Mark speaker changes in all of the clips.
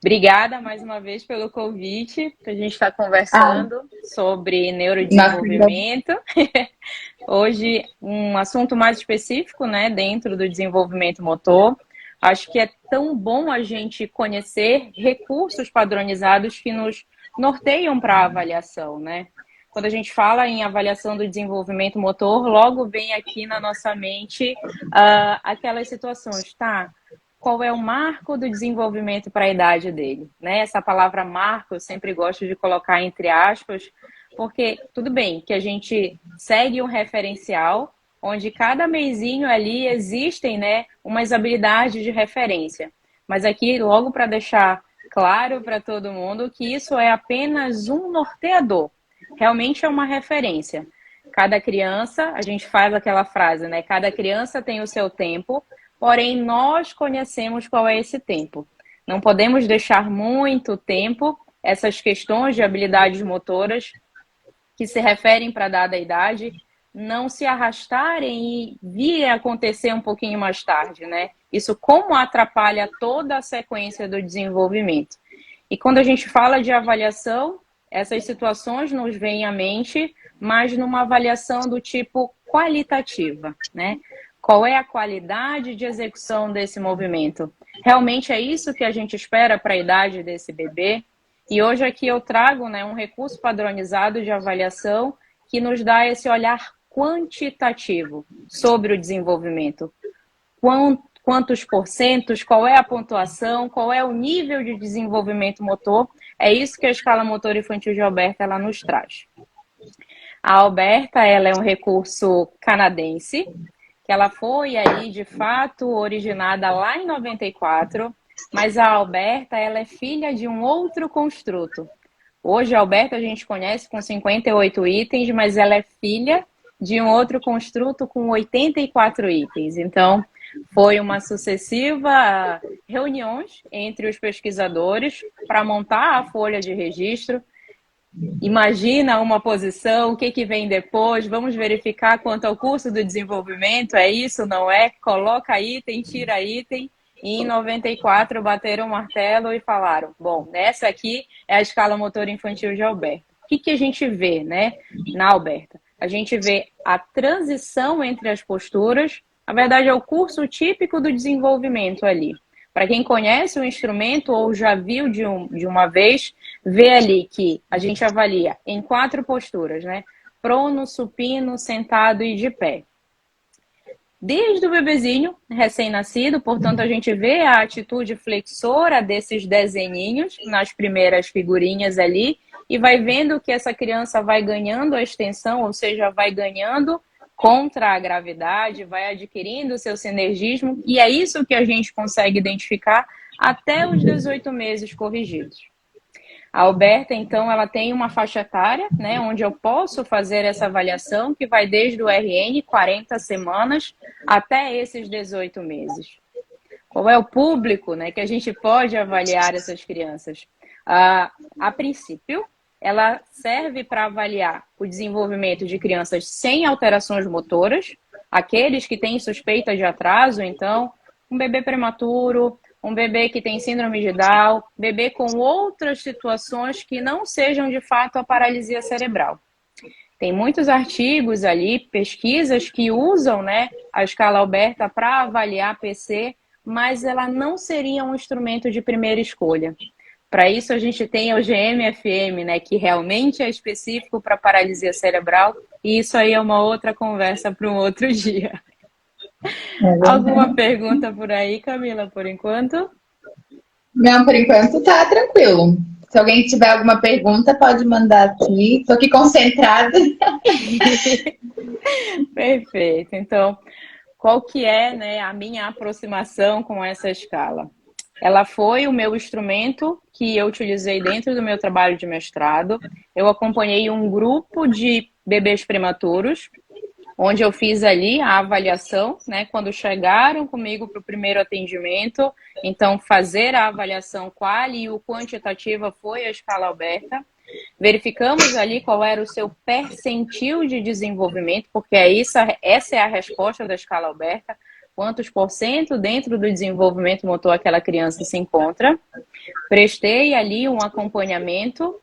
Speaker 1: Obrigada mais uma vez pelo convite, para a gente estar
Speaker 2: Ah,
Speaker 1: conversando sobre
Speaker 2: nossa,
Speaker 1: neurodesenvolvimento. Hoje, um assunto mais específico, né, dentro do desenvolvimento motor. Acho que é tão bom a gente conhecer recursos padronizados que nos norteiam para a avaliação, né? Quando a gente fala em avaliação do desenvolvimento motor, logo vem aqui na nossa mente aquelas situações, tá? Qual é o marco do desenvolvimento para a idade dele, né? Essa palavra marco eu sempre gosto de colocar entre aspas, porque tudo bem que a gente segue um referencial, onde cada mesinho ali existem, né, umas habilidades de referência. Mas aqui, logo para deixar claro para todo mundo que isso é apenas um norteador, realmente é uma referência. Cada criança, a gente faz aquela frase, né? Cada criança tem o seu tempo, porém nós conhecemos qual é esse tempo. Não podemos deixar muito tempo essas questões de habilidades motoras que se referem para dada idade não se arrastarem e vir a acontecer um pouquinho mais tarde, né? Isso como atrapalha toda a sequência do desenvolvimento. E quando a gente fala de avaliação, essas situações nos vêm à mente, mas numa avaliação do tipo qualitativa, né? Qual é a qualidade de execução desse movimento? Realmente é isso que a gente espera para a idade desse bebê? E hoje aqui eu trago, né, um recurso padronizado de avaliação que nos dá esse olhar quantitativo sobre o desenvolvimento. Quantos porcentos, qual é a pontuação, qual é o nível de desenvolvimento motor. É isso que a escala motor infantil de Alberta ela nos traz. A Alberta ela é um recurso canadense, que ela foi aí de fato originada lá em 94, mas a Alberta ela é filha de um outro construto. Hoje a Alberta a gente conhece com 58 itens, mas ela é filha de um outro construto com 84 itens. Então, foi uma sucessiva reuniões entre os pesquisadores para montar a folha de registro. Imagina uma posição, o que, que vem depois, vamos verificar quanto ao curso do desenvolvimento, é isso, não é? Coloca item, tira item, e em 94 bateram o martelo e falaram, bom, essa aqui é a escala motor infantil de Alberta. O que, que a gente vê, né, na Alberta? A gente vê a transição entre as posturas, na verdade é o curso típico do desenvolvimento ali. Para quem conhece o instrumento ou já viu de uma vez, vê ali que a gente avalia em 4 posturas, né? Prono, supino, sentado e de pé. Desde o bebezinho, recém-nascido, portanto, a gente vê a atitude flexora desses desenhinhos nas primeiras figurinhas ali e vai vendo que essa criança vai ganhando a extensão, ou seja, vai ganhando contra a gravidade, vai adquirindo o seu sinergismo, e é isso que a gente consegue identificar até os 18 meses corrigidos. A Alberta, então, ela tem uma faixa etária, né, onde eu posso fazer essa avaliação, que vai desde o RN, 40 semanas, até esses 18 meses. Qual é o público, né, que a gente pode avaliar essas crianças? A princípio, ela serve para avaliar o desenvolvimento de crianças sem alterações motoras, aqueles que têm suspeita de atraso, então, um bebê prematuro, um bebê que tem síndrome de Down, bebê com outras situações que não sejam de fato a paralisia cerebral. Tem muitos artigos ali, pesquisas que usam, né, a escala Alberta para avaliar PC, mas ela não seria um instrumento de primeira escolha. Para isso a gente tem o GM-FM, né, que realmente é específico para paralisia cerebral, e isso aí é uma outra conversa para um outro dia.
Speaker 2: é
Speaker 1: Alguma
Speaker 2: verdade.
Speaker 1: pergunta por aí, Camila, por enquanto?
Speaker 2: Não, por enquanto tá tranquilo. Se alguém tiver alguma pergunta, pode mandar aqui. Tô aqui concentrada.
Speaker 1: Perfeito. Então, qual que é, né, a minha aproximação com essa escala? Ela foi o meu instrumento que eu utilizei dentro do meu trabalho de mestrado. Eu acompanhei um grupo de bebês prematuros, onde eu fiz ali a avaliação, né, quando chegaram comigo para o primeiro atendimento. Então, fazer a avaliação quali e o quantitativa foi a escala Alberta. Verificamos ali qual era o seu percentil de desenvolvimento, porque essa é a resposta da escala Alberta. quantos por cento dentro do desenvolvimento motor aquela criança se encontra. Prestei ali um acompanhamento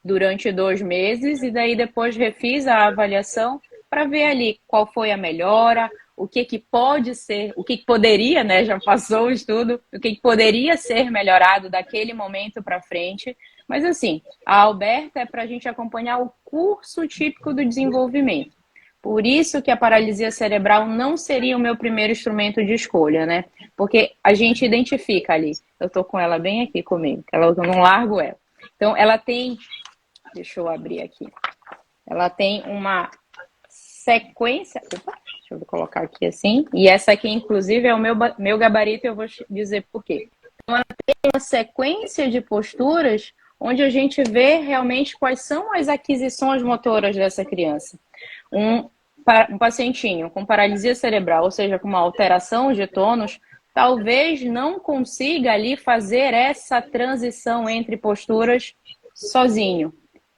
Speaker 1: durante 2 meses e daí depois refiz a avaliação para ver ali qual foi a melhora, o que pode ser, o que poderia, né, já passou o estudo, o que poderia ser melhorado daquele momento para frente. Mas assim, a Alberta é para a gente acompanhar o curso típico do desenvolvimento. Por isso que a paralisia cerebral não seria o meu primeiro instrumento de escolha, né? Porque a gente identifica ali, eu tô com ela bem aqui comigo, eu não largo ela. Então, ela tem, deixa eu abrir aqui, ela tem uma sequência, opa, deixa eu colocar aqui assim, e essa aqui, inclusive, é o meu gabarito, eu vou dizer por quê. Então, ela tem uma sequência de posturas onde a gente vê realmente quais são as aquisições motoras dessa criança. Um pacientinho com paralisia cerebral, ou seja, com uma alteração de tônus, talvez não consiga ali fazer essa transição entre posturas sozinho,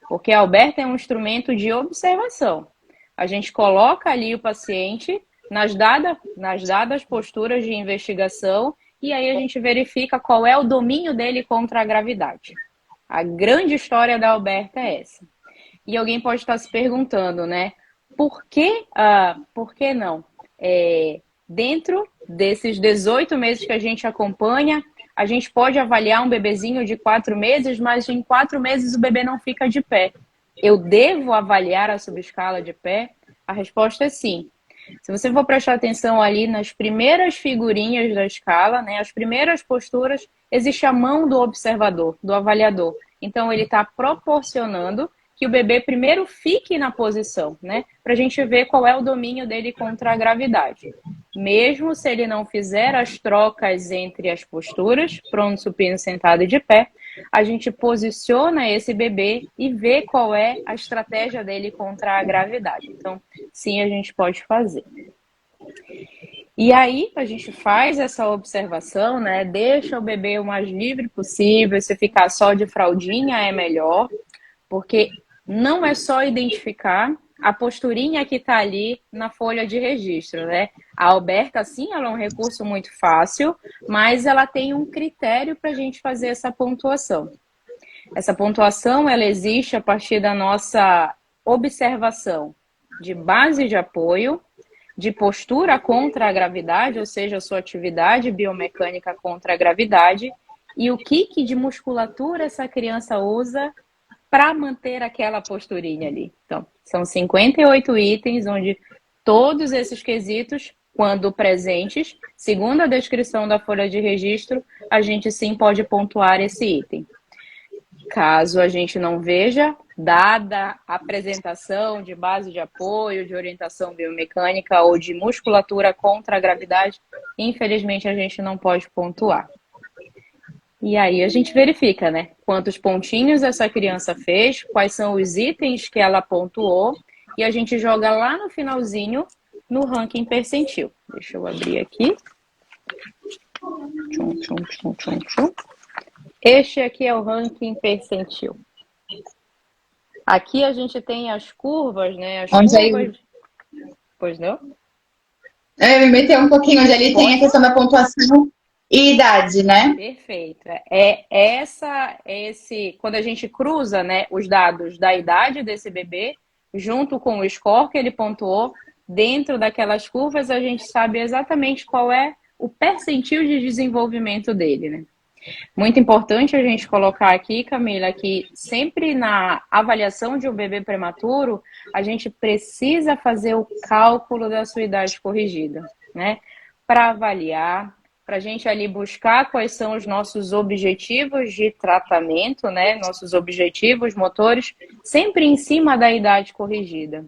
Speaker 1: porque a Alberta é um instrumento de observação. A gente coloca ali o paciente nas dadas posturas de investigação e aí a gente verifica qual é o domínio dele contra a gravidade. A grande história da Alberta é essa. E alguém pode estar se perguntando, né? Por que não? Dentro desses 18 meses que a gente acompanha, a gente pode avaliar um bebezinho de 4 meses, mas em 4 meses o bebê não fica de pé. Eu devo avaliar a subescala de pé? A resposta é sim. Se você for prestar atenção ali nas primeiras figurinhas da escala, né, as primeiras posturas, existe a mão do observador, do avaliador. Então, ele está proporcionando que o bebê primeiro fique na posição, né? Para a gente ver qual é o domínio dele contra a gravidade. Mesmo se ele não fizer as trocas entre as posturas, pronto, supino, sentado e de pé, a gente posiciona esse bebê e vê qual é a estratégia dele contra a gravidade. Então, sim, a gente pode fazer. E aí, a gente faz essa observação, né? Deixa o bebê o mais livre possível. Se ficar só de fraldinha é melhor, porque não é só identificar a posturinha que está ali na folha de registro, né? A Alberta, sim, ela é um recurso muito fácil, mas ela tem um critério para a gente fazer essa pontuação. Essa pontuação, ela existe a partir da nossa observação de base de apoio, de postura contra a gravidade, ou seja, a sua atividade biomecânica contra a gravidade, e o que de musculatura essa criança usa para manter aquela posturinha ali. Então, são 58 itens, onde todos esses quesitos, quando presentes, segundo a descrição da folha de registro, a gente sim pode pontuar esse item. Caso a gente não veja, dada a apresentação de base de apoio, de orientação biomecânica ou de musculatura contra a gravidade, infelizmente a gente não pode pontuar. E aí a gente verifica, né? Quantos pontinhos essa criança fez, quais são os itens que ela pontuou, e a gente joga lá no finalzinho no ranking percentil. Deixa eu abrir aqui. Este aqui é o ranking percentil. Aqui a gente tem as curvas, né? As curvas... Aí... Pois não?
Speaker 2: Me meteu um pouquinho, onde ali tem a questão da pontuação e idade, né?
Speaker 1: Perfeito. Quando a gente cruza, né, os dados da idade desse bebê, junto com o score que ele pontuou, dentro daquelas curvas a gente sabe exatamente qual é o percentil de desenvolvimento dele, né? Muito importante a gente colocar aqui, Camila, que sempre na avaliação de um bebê prematuro, a gente precisa fazer o cálculo da sua idade corrigida, né? Para avaliar, para a gente ali buscar quais são os nossos objetivos de tratamento, né? Nossos objetivos motores, sempre em cima da idade corrigida.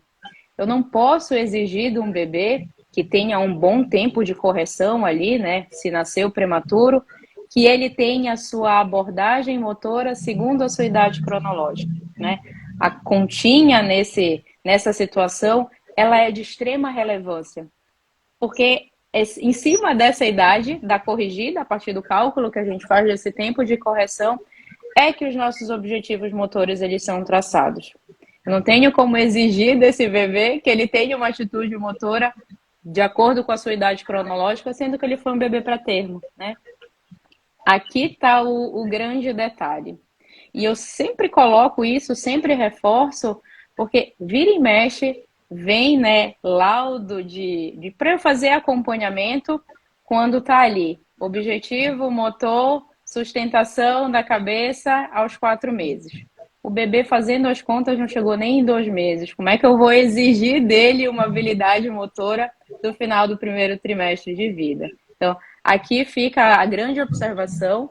Speaker 1: Eu não posso exigir de um bebê que tenha um bom tempo de correção ali, né? Se nasceu prematuro, que ele tenha a sua abordagem motora segundo a sua idade cronológica, né? A continha nessa situação, ela é de extrema relevância, porque em cima dessa idade da corrigida, a partir do cálculo que a gente faz desse tempo de correção, é que os nossos objetivos motores eles são traçados. Eu não tenho como exigir desse bebê que ele tenha uma atitude motora de acordo com a sua idade cronológica, sendo que ele foi um bebê para termo, né? Aqui está o grande detalhe. E eu sempre coloco isso, sempre reforço, porque vira e mexe, vem, né, laudo para eu fazer acompanhamento quando está ali. Objetivo, motor, sustentação da cabeça aos 4 meses. O bebê, fazendo as contas, não chegou nem em 2 meses. Como é que eu vou exigir dele uma habilidade motora do final do primeiro trimestre de vida? Então, aqui fica a grande observação.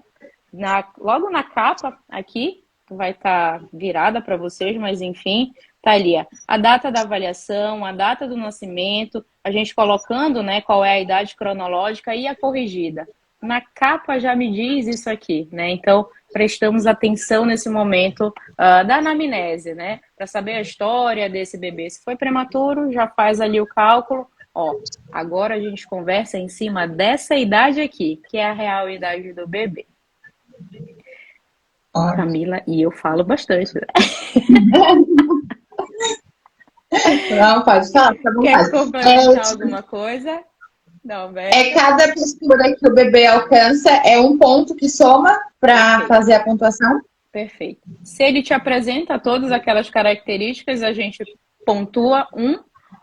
Speaker 1: Logo na capa, aqui, vai estar virada para vocês, mas enfim, tá ali a data da avaliação, a data do nascimento, a gente colocando, né, qual é a idade cronológica e a corrigida. Na capa já me diz isso aqui, né? Então, prestamos atenção nesse momento da anamnese, né? Para saber a história desse bebê. Se foi prematuro, já faz ali o cálculo. Ó, agora a gente conversa em cima dessa idade aqui, que é a real idade do bebê. Camila, e eu falo bastante.
Speaker 2: Não, pode falar, fica à vontade.
Speaker 1: Quer complementar alguma coisa? Não,
Speaker 2: cada postura que o bebê alcança é um ponto que soma para fazer a pontuação?
Speaker 1: Perfeito. Se ele te apresenta todas aquelas características, a gente pontua 1,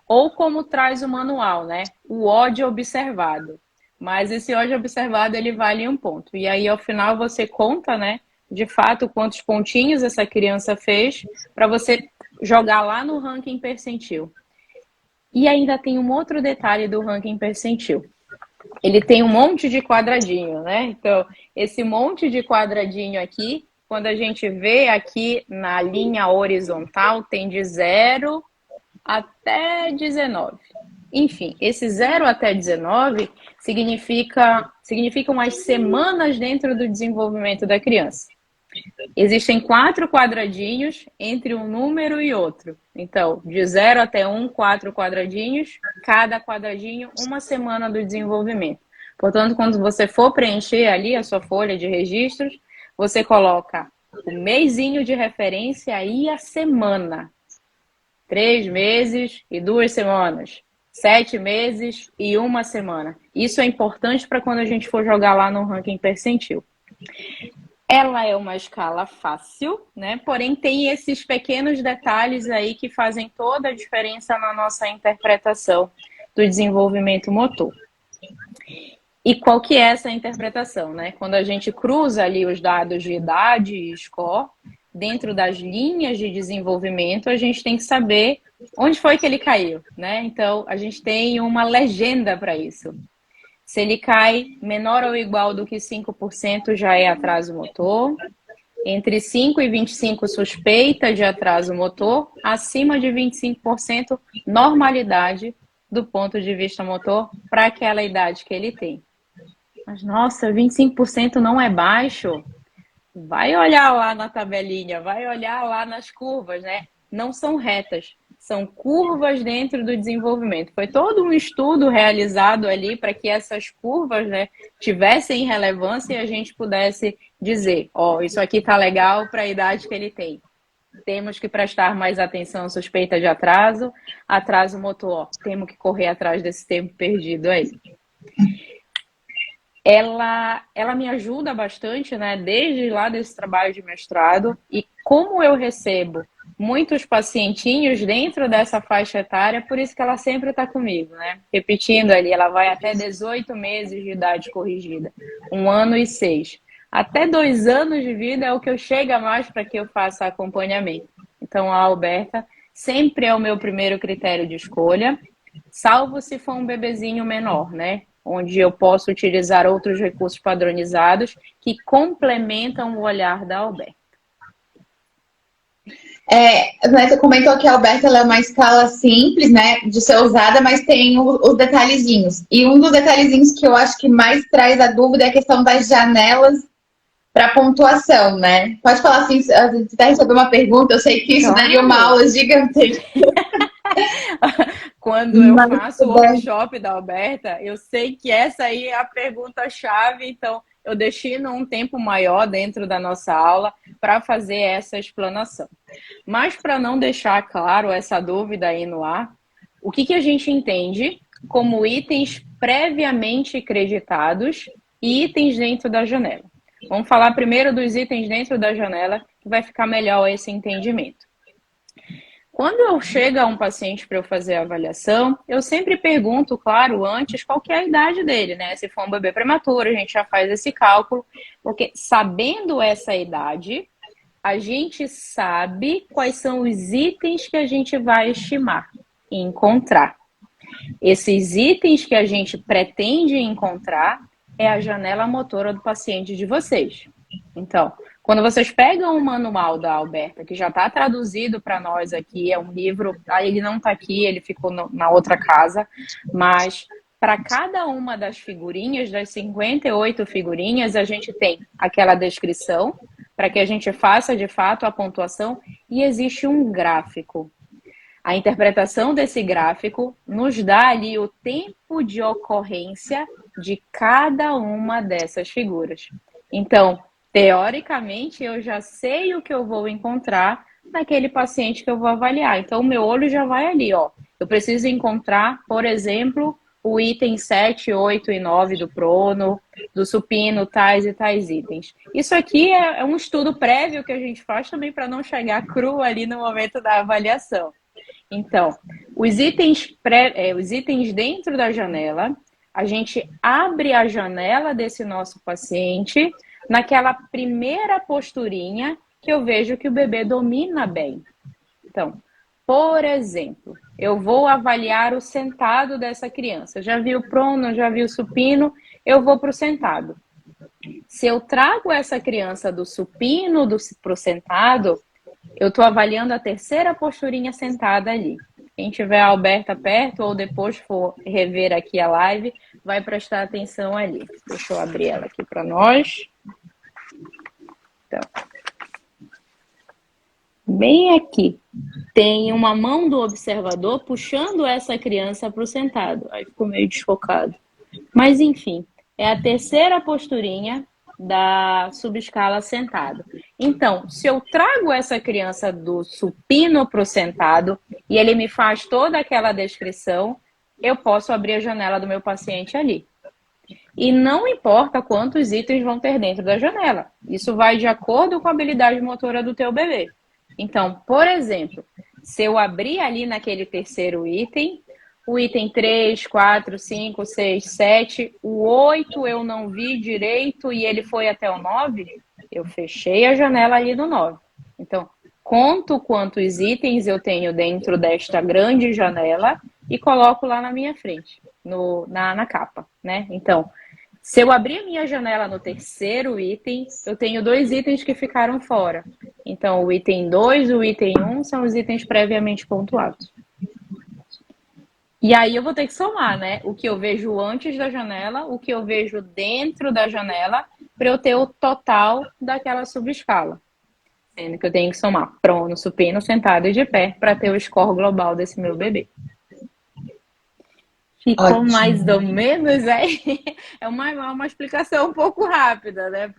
Speaker 1: ou como traz o manual, né? O ódio observado. Mas esse ódio observado, ele vale 1 ponto. E aí, ao final, você conta, né? De fato, quantos pontinhos essa criança fez para você jogar lá no ranking percentil. E ainda tem um outro detalhe do ranking percentil. Ele tem um monte de quadradinho, né? Então, esse monte de quadradinho aqui, quando a gente vê aqui na linha horizontal, tem de 0 até 19. Enfim, esse 0 até 19 significam as semanas dentro do desenvolvimento da criança. Existem 4 quadradinhos entre um número e outro. Então, de 0 até 1, 4 quadradinhos, cada quadradinho, 1 semana do desenvolvimento. Portanto, quando você for preencher ali a sua folha de registros, você coloca o mesinho de referência e a semana. 3 meses e 2 semanas. 7 meses e 1 semana. Isso é importante para quando a gente for jogar lá no ranking percentil. Ela é uma escala fácil, né? Porém, tem esses pequenos detalhes aí que fazem toda a diferença na nossa interpretação do desenvolvimento motor. E qual que é essa interpretação, né? Quando a gente cruza ali os dados de idade e score, dentro das linhas de desenvolvimento, a gente tem que saber onde foi que ele caiu, né? Então, a gente tem uma legenda para isso. Se ele cai menor ou igual do que 5%, já é atraso motor. Entre 5 e 25, suspeita de atraso motor. Acima de 25%, normalidade do ponto de vista motor para aquela idade que ele tem. Mas, nossa, 25% não é baixo? Vai olhar lá na tabelinha, vai olhar lá nas curvas, né? Não são retas. São curvas dentro do desenvolvimento. Foi todo um estudo realizado ali para que essas curvas, né, tivessem relevância e a gente pudesse dizer, ó, isso aqui tá legal para a idade que ele tem. Temos que prestar mais atenção à suspeita de atraso, atraso motor, ó, temos que correr atrás desse tempo perdido aí. Ela me ajuda bastante, né, desde lá desse trabalho de mestrado, e como eu recebo muitos pacientinhos dentro dessa faixa etária, por isso que ela sempre está comigo, né? Repetindo ali, ela vai até 18 meses de idade corrigida, 1 ano e 6. Até 2 anos de vida é o que eu chego mais para que eu faça acompanhamento. Então, a Alberta sempre é o meu primeiro critério de escolha, salvo se for um bebezinho menor, né? Onde eu posso utilizar outros recursos padronizados que complementam o olhar da Alberta.
Speaker 2: Você comentou que a Alberta ela é uma escala simples, né, de ser usada, mas tem os detalhezinhos. E um dos detalhezinhos que eu acho que mais traz a dúvida é a questão das janelas para pontuação, né? Pode falar assim, se até receber uma pergunta, eu sei que isso daria uma aula gigantesca.
Speaker 1: Quando eu faço o workshop da Alberta, eu sei que essa aí é a pergunta-chave, então eu destino um tempo maior dentro da nossa aula para fazer essa explanação. Mas para não deixar claro essa dúvida aí no ar, o que a gente entende como itens previamente creditados e itens dentro da janela. Vamos falar primeiro dos itens dentro da janela, que vai ficar melhor esse entendimento. Quando eu chego a um paciente para eu fazer a avaliação, eu sempre pergunto, claro, antes, qual que é a idade dele, né? Se for um bebê prematuro, a gente já faz esse cálculo, porque sabendo essa idade, a gente sabe quais são os itens que a gente vai estimar e encontrar. Esses itens que a gente pretende encontrar é a janela motora do paciente de vocês. Então, quando vocês pegam o manual da Alberta, que já está traduzido para nós aqui, é um livro, ele não está aqui, ele ficou na outra casa, mas para cada uma das figurinhas, das 58 figurinhas, a gente tem aquela descrição, para que a gente faça de fato a pontuação, e existe um gráfico. A interpretação desse gráfico nos dá ali o tempo de ocorrência de cada uma dessas figuras. Então, teoricamente, eu já sei o que eu vou encontrar naquele paciente que eu vou avaliar. Então, o meu olho já vai ali, ó. Eu preciso encontrar, por exemplo, o item 7, 8 e 9 do prono, do supino, tais e tais itens. Isso aqui é um estudo prévio que a gente faz também para não chegar cru ali no momento da avaliação. Então, os itens dentro da janela, a gente abre a janela desse nosso paciente naquela primeira posturinha que eu vejo que o bebê domina bem. Então, por exemplo, eu vou avaliar o sentado dessa criança. Já vi o prono, já vi o supino, eu vou para o sentado. Se eu trago essa criança do supino para o sentado, eu estou avaliando a terceira posturinha sentada ali. Quem tiver a Alberta perto ou depois for rever aqui a live, vai prestar atenção ali. Deixa eu abrir ela aqui para nós. Então, bem aqui, tem uma mão do observador puxando essa criança para o sentado. Aí ficou meio desfocado. Mas, enfim, é a terceira posturinha da subescala sentado. Então, se eu trago essa criança do supino para o sentado e ele me faz toda aquela descrição, eu posso abrir a janela do meu paciente ali. E não importa quantos itens vão ter dentro da janela. Isso vai de acordo com a habilidade motora do teu bebê. Então, por exemplo, se eu abrir ali naquele terceiro item, o item 3, 4, 5, 6, 7, o 8 eu não vi direito e ele foi até o 9, eu fechei a janela ali no 9. Então, conto quantos itens eu tenho dentro desta grande janela e coloco lá na minha frente, na capa, né? Então, se eu abrir a minha janela no terceiro item, eu tenho 2 itens que ficaram fora. Então, o item 2 e o item 1 são os itens previamente pontuados. E aí eu vou ter que somar, né? O que eu vejo antes da janela, o que eu vejo dentro da janela, para eu ter o total daquela subescala. Sendo que eu tenho que somar prono, supino, sentado e de pé para ter o score global desse meu bebê. Ficou
Speaker 2: Ótimo.
Speaker 1: mais ou menos aí. É uma explicação um pouco rápida, né?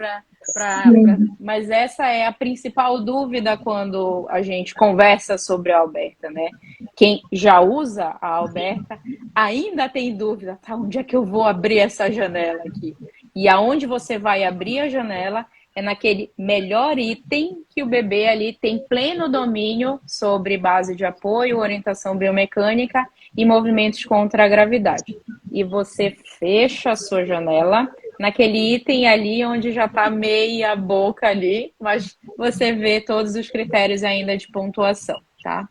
Speaker 1: Mas essa é a principal dúvida quando a gente conversa sobre a Alberta, né? Quem já usa a Alberta ainda tem dúvida, tá? Onde é que eu vou abrir essa janela aqui? E aonde você vai abrir a janela é naquele melhor item que o bebê ali tem pleno domínio sobre base de apoio, orientação biomecânica e movimentos contra a gravidade. E você fecha a sua janela naquele item ali onde já está meia boca ali, mas você vê todos os critérios ainda de pontuação, tá?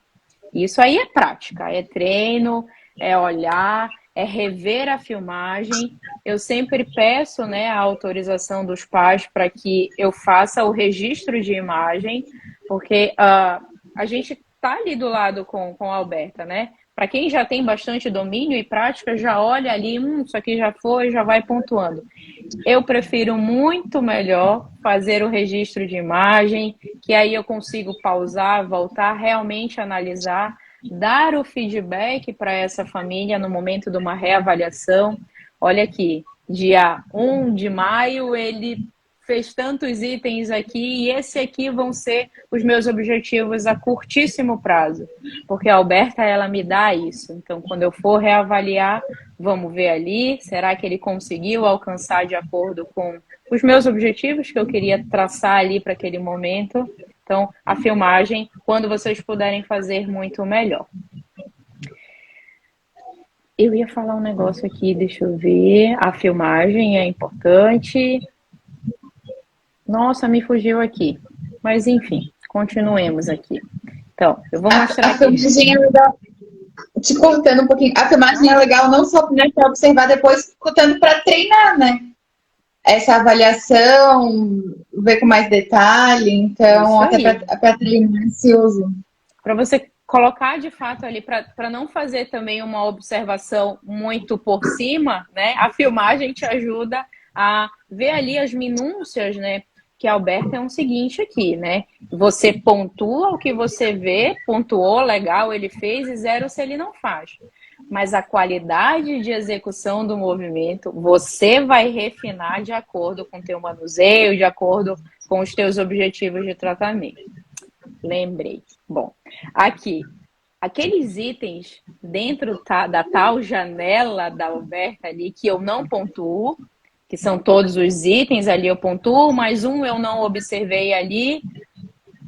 Speaker 1: Isso aí é prática, é treino, é olhar, é rever a filmagem. Eu sempre peço, né, a autorização dos pais para que eu faça o registro de imagem, porque a gente está ali do lado com a Alberta, né? Para quem já tem bastante domínio e prática, já olha ali, isso aqui já foi, já vai pontuando. Eu prefiro muito melhor fazer o registro de imagem, que aí eu consigo pausar, voltar, realmente analisar, dar o feedback para essa família no momento de uma reavaliação. Olha aqui, dia 1 de maio ele fez tantos itens aqui e esse aqui vão ser os meus objetivos a curtíssimo prazo. Porque a Alberta, ela me dá isso. Então, quando eu for reavaliar, vamos ver ali, será que ele conseguiu alcançar de acordo com os meus objetivos que eu queria traçar ali para aquele momento. Então, a filmagem, quando vocês puderem fazer, muito melhor. Eu ia falar um negócio aqui, deixa eu ver. A filmagem é importante. Nossa, me fugiu aqui. Mas, enfim, continuemos aqui. Então, eu vou mostrar
Speaker 2: a
Speaker 1: aqui.
Speaker 2: filmagem é legal, te cortando um pouquinho. A filmagem é legal não só para observar depois, tanto para treinar, né? Essa avaliação, ver com mais detalhe. Então,
Speaker 1: Isso
Speaker 2: até
Speaker 1: aí.
Speaker 2: para treinar esse uso.
Speaker 1: Para você colocar de fato ali, para não fazer também uma observação muito por cima, né? A filmagem te ajuda a ver ali as minúcias, né? Que a Alberta é o seguinte aqui, né? Você pontua o que você vê, pontuou, legal, ele fez, e 0 se ele não faz. Mas a qualidade de execução do movimento, você vai refinar de acordo com o teu manuseio, de acordo com os teus objetivos de tratamento. Lembrei. Bom, aqui, aqueles itens dentro da tal janela da Alberta ali que eu não pontuo, que são todos os itens ali eu pontuo, mas um eu não observei ali.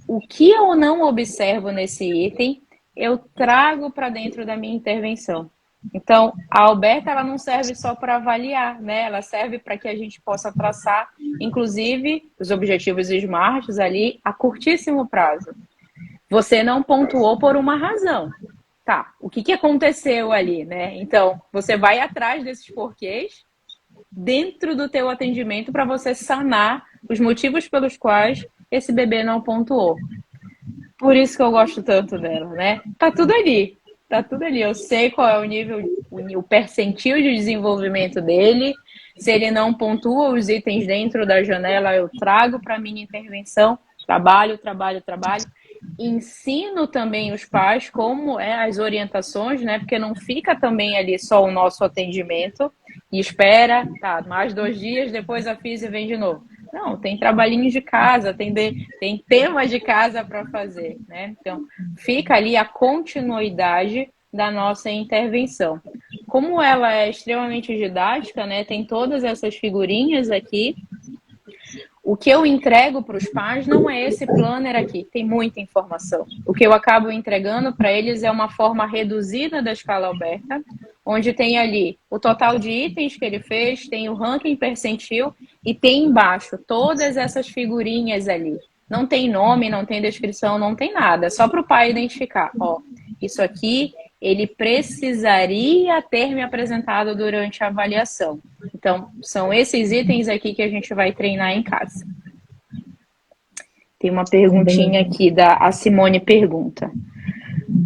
Speaker 1: O que eu não observo nesse item, eu trago para dentro da minha intervenção. Então, a Alberta, ela não serve só para avaliar, né? Ela serve para que a gente possa traçar, inclusive, os objetivos SMARTs ali a curtíssimo prazo. Você não pontuou por uma razão. Tá, o que aconteceu ali, né? Então, você vai atrás desses porquês dentro do teu atendimento para você sanar os motivos pelos quais esse bebê não pontuou. Por isso que eu gosto tanto dela, né? Tá tudo ali. Tá tudo ali. Eu sei qual é o nível, o percentil de desenvolvimento dele. Se ele não pontua os itens dentro da janela, eu trago para minha intervenção. Trabalho. Ensino também os pais como as orientações, né? Porque não fica também ali só o nosso atendimento e espera, tá, mais 2 dias, depois a física vem de novo. Não, tem trabalhinhos de casa, tem temas de casa para fazer, né? Então, fica ali a continuidade da nossa intervenção. Como ela é extremamente didática, né? Tem todas essas figurinhas aqui. O que eu entrego para os pais não é esse planner aqui, tem muita informação. O que eu acabo entregando para eles é uma forma reduzida da escala Alberta, onde tem ali o total de itens que ele fez, tem o ranking percentil e tem embaixo todas essas figurinhas ali. Não tem nome, não tem descrição, não tem nada, só para o pai identificar. Ó, isso aqui ele precisaria ter me apresentado durante a avaliação. Então, são esses itens aqui que a gente vai treinar em casa. Tem uma perguntinha aqui a Simone pergunta.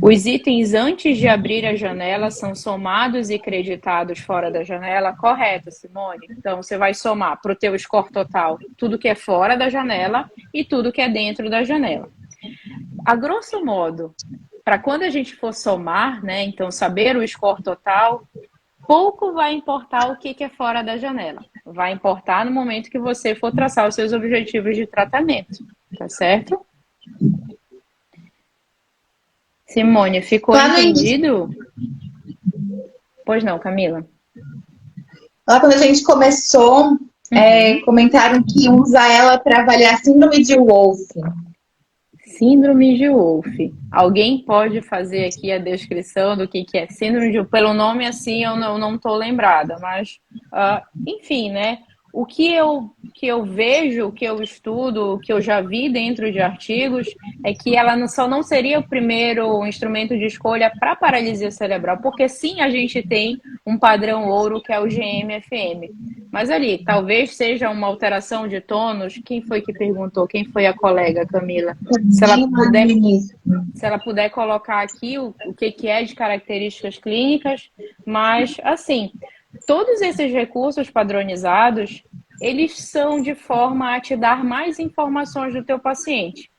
Speaker 1: Os itens antes de abrir a janela são somados e creditados fora da janela? Correto, Simone. Então, você vai somar para o teu score total tudo que é fora da janela e tudo que é dentro da janela. A grosso modo, para quando a gente for somar, né, então saber o score total, pouco vai importar o que é fora da janela. Vai importar no momento que você for traçar os seus objetivos de tratamento. Tá certo? Simone, ficou entendido? Pois não, Camila.
Speaker 2: Lá quando a gente começou, comentaram que usa ela para avaliar síndrome de Wolff.
Speaker 1: Síndrome de Wolff. Alguém pode fazer aqui a descrição do que é síndrome de Wolff? Pelo nome assim eu não estou lembrada, mas enfim, né? O que eu vejo, o que eu estudo, o que eu já vi dentro de artigos é que ela só não seria o primeiro instrumento de escolha para paralisia cerebral, porque sim, a gente tem um padrão ouro que é o GM-FM. Mas ali, talvez seja uma alteração de tônus. Quem foi que perguntou? Quem foi a colega, Camila? Se ela puder colocar aqui o que é de características clínicas, mas assim, todos esses recursos padronizados, eles são de forma a te dar mais informações do teu paciente.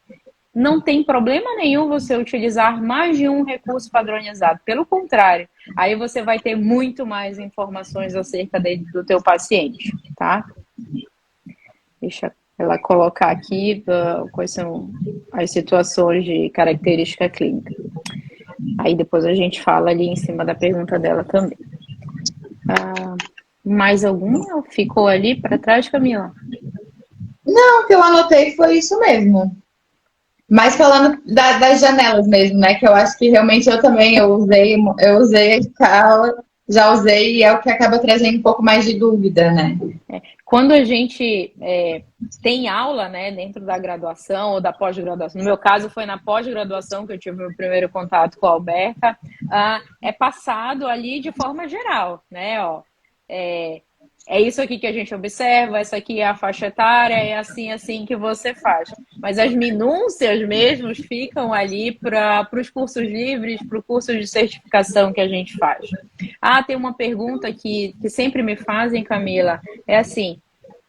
Speaker 1: Não tem problema nenhum você utilizar mais de um recurso padronizado. Pelo contrário, aí você vai ter muito mais informações acerca do teu paciente, tá? Deixa ela colocar aqui quais são as situações de característica clínica. Aí depois a gente fala ali em cima da pergunta dela também. Mais alguma? Ficou ali para trás, Camila?
Speaker 2: Não, o que eu anotei foi isso mesmo. Mas falando das janelas mesmo, né? Que eu acho que realmente eu usei a escala, já usei e é o que acaba trazendo um pouco mais de dúvida, né?
Speaker 1: Quando a gente tem aula, né, dentro da graduação ou da pós-graduação, no meu caso foi na pós-graduação que eu tive o primeiro contato com a Alberta, é passado ali de forma geral, né, ó, é isso aqui que a gente observa, essa aqui é a faixa etária, é assim que você faz. Mas as minúcias mesmo ficam ali para os cursos livres, para o curso de certificação que a gente faz. Tem uma pergunta que sempre me fazem, Camila, é assim,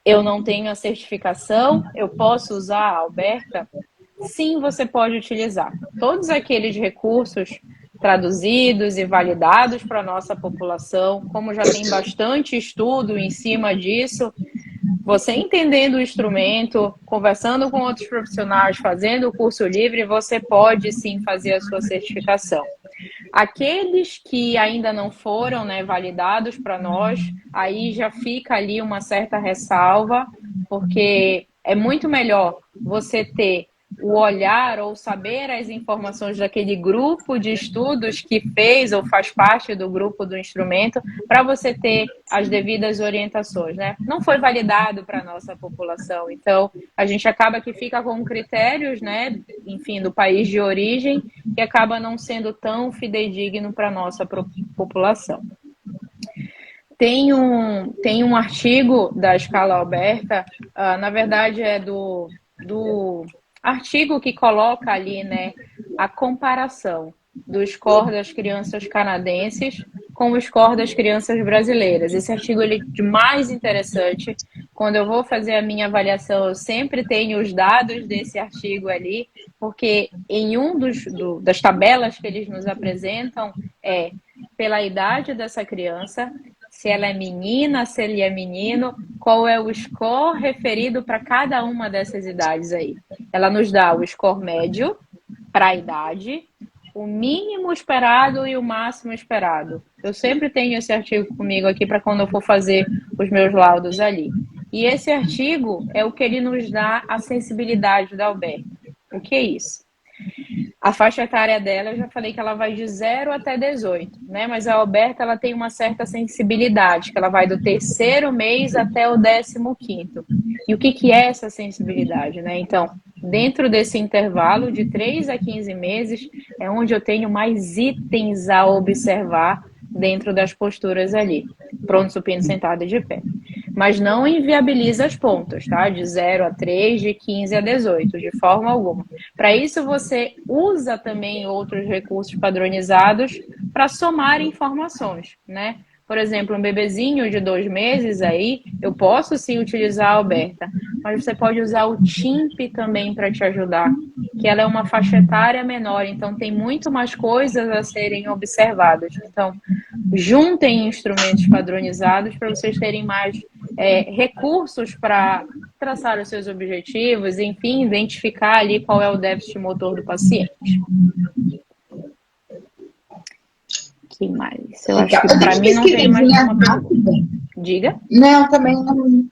Speaker 1: eu não tenho a certificação, eu posso usar a Alberta? Sim, você pode utilizar. Todos aqueles recursos traduzidos e validados para a nossa população, como já tem bastante estudo em cima disso, você entendendo o instrumento, conversando com outros profissionais, fazendo o curso livre, você pode sim fazer a sua certificação. Aqueles que ainda não foram, né, validados para nós, aí já fica ali uma certa ressalva, porque é muito melhor você ter o olhar ou saber as informações daquele grupo de estudos que fez ou faz parte do grupo do instrumento, para você ter as devidas orientações, né? Não foi validado para a nossa população, então a gente acaba que fica com critérios, né, enfim, do país de origem, que acaba não sendo tão fidedigno para a nossa população. Tem um artigo da escala Alberta, na verdade é do artigo que coloca ali, né, a comparação do score das crianças canadenses com o score das crianças brasileiras. Esse artigo ele é mais interessante. Quando eu vou fazer a minha avaliação, eu sempre tenho os dados desse artigo ali, porque em das tabelas que eles nos apresentam pela idade dessa criança, se ela é menina, se ele é menino, qual é o score referido para cada uma dessas idades aí. Ela nos dá o score médio para a idade, o mínimo esperado e o máximo esperado. Eu sempre tenho esse artigo comigo aqui para quando eu for fazer os meus laudos ali. E esse artigo é o que ele nos dá a sensibilidade da Alberta. O que é isso? A faixa etária dela, eu já falei que ela vai de 0 até 18, né? Mas a Alberta, ela tem uma certa sensibilidade, que ela vai do terceiro mês até o 15º. E o que é essa sensibilidade, né? Então, dentro desse intervalo de 3 a 15 meses, é onde eu tenho mais itens a observar dentro das posturas ali. Pronto, supino, sentado e de pé. Mas não inviabiliza as pontas, tá? De 0 a 3, de 15 a 18, de forma alguma. Para isso, você usa também outros recursos padronizados para somar informações, né? Por exemplo, um bebezinho de 2 meses aí, eu posso sim utilizar a Alberta, mas você pode usar o TIMP também para te ajudar, que ela é uma faixa etária menor, então tem muito mais coisas a serem observadas. Então, juntem instrumentos padronizados para vocês terem mais recursos para traçar os seus objetivos, enfim, identificar ali qual é o déficit motor do paciente. Que mais? Eu acho que para mim não tem mais nenhuma pergunta. Diga.
Speaker 2: Não, também não.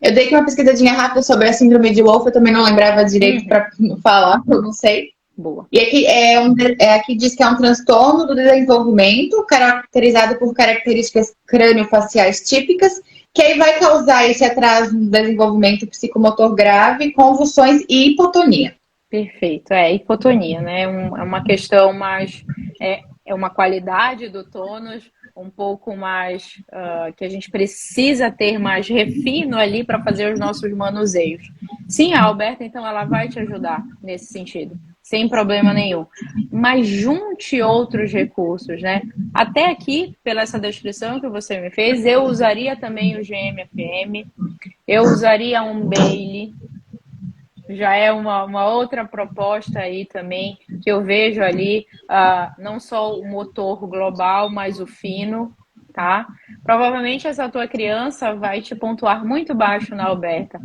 Speaker 2: Eu dei uma pesquisadinha rápida sobre a síndrome de Wolff, eu também não lembrava direito para falar, eu não sei.
Speaker 1: Boa.
Speaker 2: E aqui diz que é um transtorno do desenvolvimento caracterizado por características crânio-faciais típicas, que aí vai causar esse atraso no desenvolvimento psicomotor grave, convulsões e hipotonia.
Speaker 1: Perfeito, hipotonia, né? É uma questão mais... É uma qualidade do tônus um pouco mais... que a gente precisa ter mais refino ali para fazer os nossos manuseios. Sim, a Alberta, então, ela vai te ajudar nesse sentido, sem problema nenhum. Mas junte outros recursos, né? Até aqui, pela essa descrição que você me fez, eu usaria também o GMFM, eu usaria um Bailey, já é uma outra proposta aí também, que eu vejo ali, não só o motor global, mas o fino, tá? Provavelmente essa tua criança vai te pontuar muito baixo na Alberta.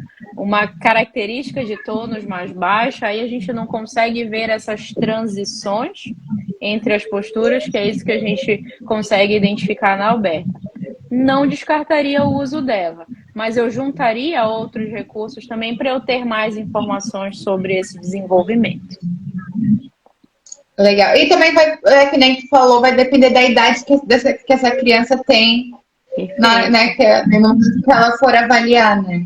Speaker 1: uma característica de tônus mais baixa, aí a gente não consegue ver essas transições entre as posturas, que é isso que a gente consegue identificar na Alberta. Não descartaria o uso dela, mas eu juntaria outros recursos também para eu ter mais informações sobre esse desenvolvimento.
Speaker 2: Legal. E também vai, que nem tu falou, vai depender da idade que essa criança tem, né, no momento que ela for avaliar, né?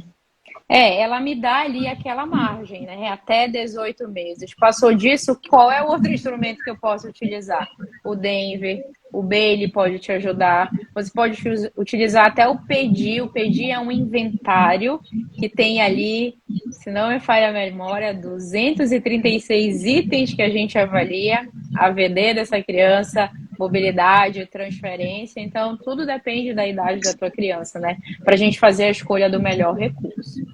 Speaker 1: Ela me dá ali aquela margem, né? Até 18 meses. Passou disso, qual é o outro instrumento que eu posso utilizar? O Denver, o Bailey pode te ajudar. Você pode utilizar até o PEDI. O PEDI é um inventário que tem ali, se não me falha a memória, 236 itens que a gente avalia, a VD dessa criança, mobilidade, transferência. Então, tudo depende da idade da tua criança, né? Para a gente fazer a escolha do melhor recurso.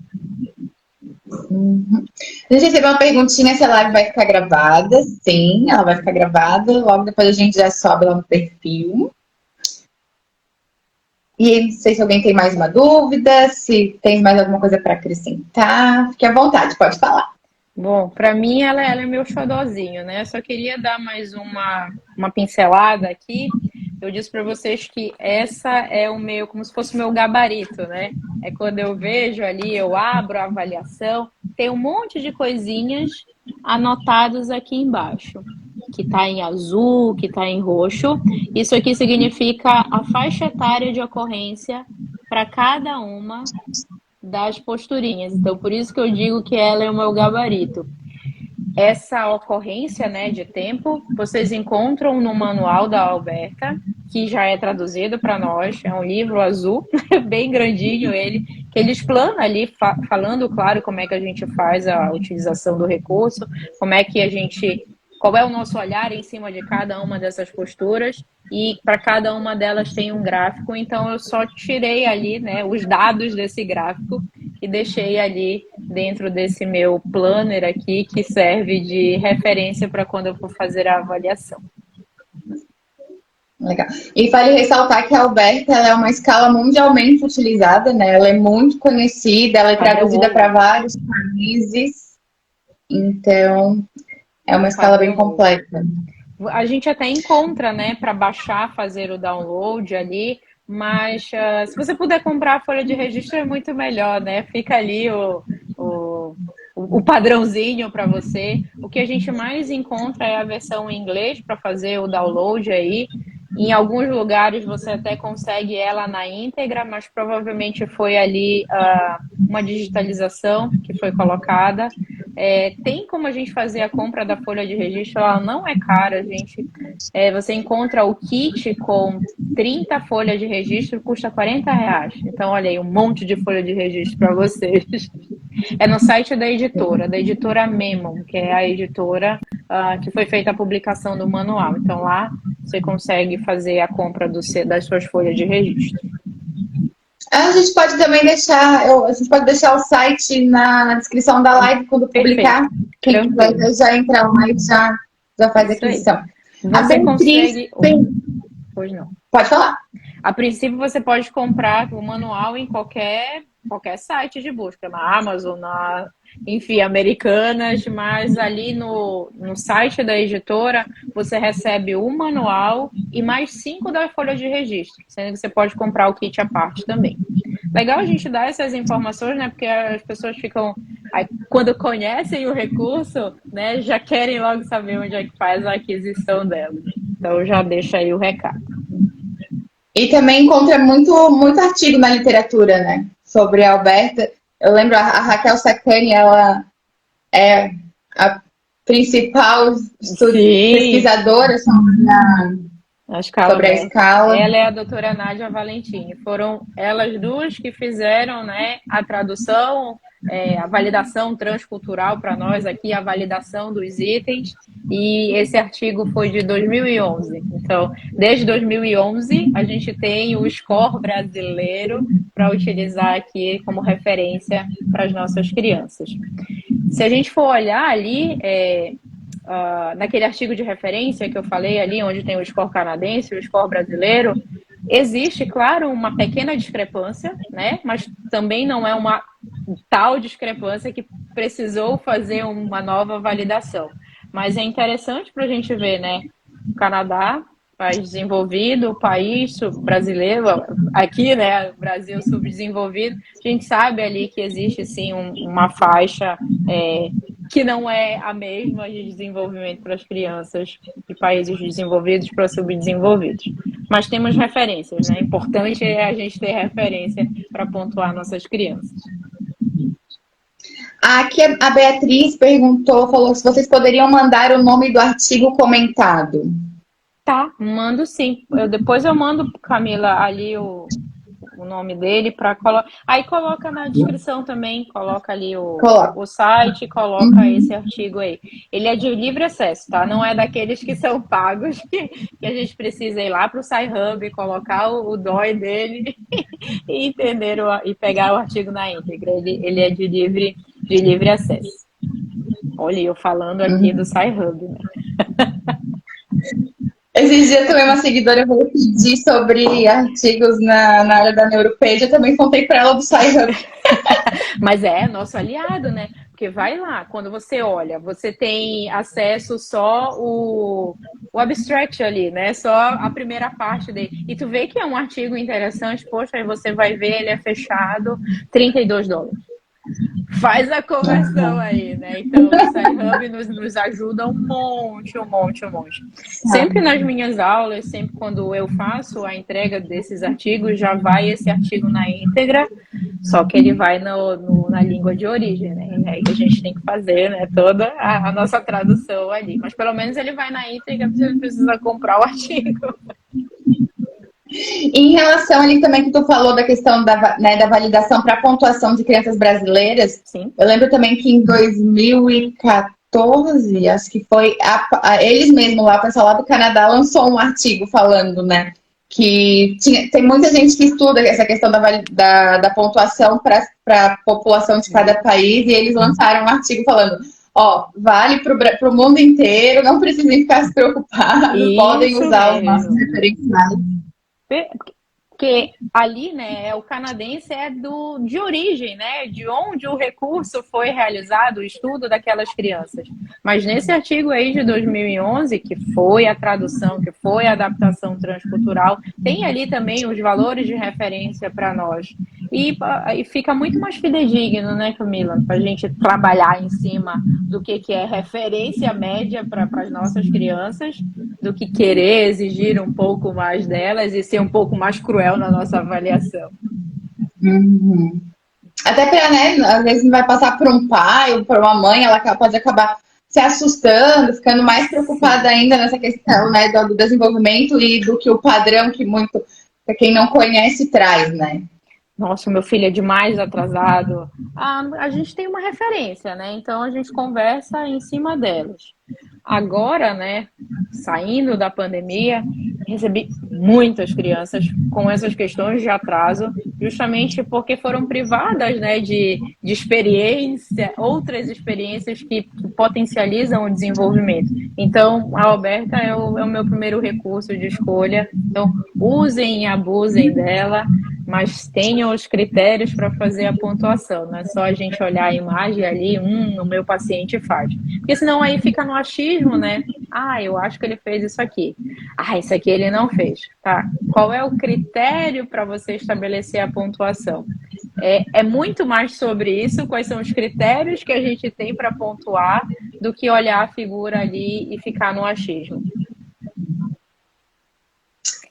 Speaker 2: Uhum. A gente recebeu uma perguntinha se a live vai ficar gravada. Sim, ela vai ficar gravada. Logo depois a gente já sobe lá no perfil. E não sei se alguém tem mais uma dúvida, se tem mais alguma coisa para acrescentar. Fique à vontade, pode falar.
Speaker 1: Bom, para mim ela é meu xodózinho, né? Só queria dar mais uma pincelada aqui. Eu disse para vocês que essa é o meu, como se fosse o meu gabarito, né? É quando eu vejo ali, eu abro a avaliação, tem um monte de coisinhas anotadas aqui embaixo, que está em azul, que está em roxo. Isso aqui significa a faixa etária de ocorrência para cada uma das posturinhas. Então, por isso que eu digo que ela é o meu gabarito. Essa ocorrência, né, de tempo, vocês encontram no manual da Alberta, que já é traduzido para nós. É um livro azul, bem grandinho ele, que ele explana ali, falando, claro, como é que a gente faz a utilização do recurso, como é que a gente... Qual é o nosso olhar em cima de cada uma dessas posturas, e para cada uma delas tem um gráfico, então eu só tirei ali, né, os dados desse gráfico e deixei ali dentro desse meu planner aqui, que serve de referência para quando eu for fazer a avaliação.
Speaker 2: Legal. E vale ressaltar que a Alberta ela é uma escala mundialmente utilizada, né? Ela é muito conhecida, ela é traduzida para vários países, então é uma escala bem completa.
Speaker 1: A gente até encontra, né, para baixar, fazer o download ali, mas se você puder comprar a folha de registro é muito melhor, né? Fica ali o padrãozinho para você. O que a gente mais encontra é a versão em inglês para fazer o download aí. Em alguns lugares você até consegue ela na íntegra, mas provavelmente foi ali uma digitalização que foi colocada. Tem como a gente fazer a compra da folha de registro, ela não é cara, gente. Você encontra o kit com 30 folhas de registro, custa R$40. Então, olha aí, um monte de folha de registro para vocês. É no site da editora Memon, que é a editora que foi feita a publicação do manual. Então, lá você consegue fazer a compra das suas folhas de registro.
Speaker 2: A gente pode também deixar, o site na descrição da live quando publicar. Quem quiser já entra lá e já faz a aquisição.
Speaker 1: Você consegue... Pois não.
Speaker 2: Pode falar.
Speaker 1: A princípio, você pode comprar o manual em qualquer site de busca, na Amazon, enfim, Americanas, mas ali no site da editora, você recebe o manual e mais 5 da folha de registro, sendo que você pode comprar o kit à parte também. Legal a gente dar essas informações, né? Porque as pessoas ficam, quando conhecem o recurso, né, já querem logo saber onde é que faz a aquisição delas. Então, já deixa aí o recado.
Speaker 2: E também encontra muito artigo na literatura, né? Sobre a Alberta. Eu lembro, a Raquel Sacani, ela é a principal pesquisadora sobre a escala.
Speaker 1: Ela é a doutora Nádia Valentini. Foram elas duas que fizeram, né, a tradução, a validação transcultural para nós aqui, a validação dos itens. E esse artigo foi de 2011. Então, desde 2011, a gente tem o score brasileiro para utilizar aqui como referência para as nossas crianças. Se a gente for olhar ali, naquele artigo de referência que eu falei ali, onde tem o score canadense e o score brasileiro, existe, claro, uma pequena discrepância, né? Mas também não é uma tal discrepância que precisou fazer uma nova validação. Mas é interessante para a gente ver, né? O Canadá, país desenvolvido, o país brasileiro, aqui, né? Brasil subdesenvolvido, a gente sabe ali que existe sim uma faixa que não é a mesma de desenvolvimento para as crianças de países desenvolvidos para subdesenvolvidos. Mas temos referências, né? Importante é a gente ter referência para pontuar nossas crianças.
Speaker 2: Aqui a Beatriz perguntou, falou se vocês poderiam mandar o nome do artigo comentado.
Speaker 1: Tá, mando sim. Depois eu mando, Camila, ali o nome dele para colocar. Aí coloca na descrição também, coloca ali o site, coloca esse artigo aí. Ele é de livre acesso, tá? Não é daqueles que são pagos, que a gente precisa ir lá para o SciHub, colocar o DOI dele e entender e pegar o artigo na íntegra. Ele é de livre acesso. Olha, eu falando aqui do SciHub, né?
Speaker 2: Esses dias também uma seguidora veio pedir sobre artigos na área da neuropedia, eu também contei para ela do SciHub.
Speaker 1: Mas é nosso aliado, né? Porque vai lá, quando você olha, você tem acesso só o abstract ali, né? Só a primeira parte dele. E tu vê que é um artigo interessante, poxa, aí você vai ver, ele é fechado, $32. Faz a conversão aí, né? Então, o SciHub nos ajuda um monte. Sempre nas minhas aulas, sempre quando eu faço a entrega desses artigos, já vai esse artigo na íntegra, só que ele vai na língua de origem, né? E aí a gente tem que fazer, né, toda a nossa tradução ali. Mas pelo menos ele vai na íntegra, você não precisa comprar o artigo.
Speaker 2: Em relação ali também que tu falou da questão da validação para pontuação de crianças brasileiras,
Speaker 1: sim.
Speaker 2: Eu lembro também que em 2014, acho que foi, eles mesmos lá, o pessoal lá do Canadá lançou um artigo falando, né, que tem muita gente que estuda essa questão da pontuação para a população de cada país, e eles lançaram um artigo falando, vale para o mundo inteiro, não precisem ficar se preocupados, podem usar os nossos referenciais.
Speaker 1: Porque ali, né, o canadense é de origem, né, de onde o recurso foi realizado, o estudo daquelas crianças. Mas nesse artigo aí de 2011, que foi a tradução, que foi a adaptação transcultural, tem ali também os valores de referência para nós. E fica muito mais fidedigno, né, Camila, para a gente trabalhar em cima do que é referência média para as nossas crianças, do que querer exigir um pouco mais delas e ser um pouco mais cruel na nossa avaliação.
Speaker 2: Uhum. Até para, né, às vezes vai passar por um pai ou por uma mãe, ela pode acabar se assustando, ficando mais preocupada ainda nessa questão, né, do desenvolvimento e do que o padrão que muito, para quem não conhece, traz, né?
Speaker 1: Nossa, meu filho é demais atrasado. A gente tem uma referência, né? Então a gente conversa em cima delas. Agora, né, saindo da pandemia, recebi muitas crianças com essas questões de atraso, justamente porque foram privadas, né, de experiência, outras experiências que potencializam o desenvolvimento. Então, a Alberta é o meu primeiro recurso de escolha. Então, usem e abusem dela, mas tenham os critérios para fazer a pontuação. Não é só a gente olhar a imagem ali, o meu paciente faz. Porque senão aí fica no achismo, né? Eu acho que ele fez isso aqui. Isso aqui ele não fez. Tá. Qual é o critério para você estabelecer a pontuação? É muito mais sobre isso, quais são os critérios que a gente tem para pontuar, do que olhar a figura ali e ficar no achismo.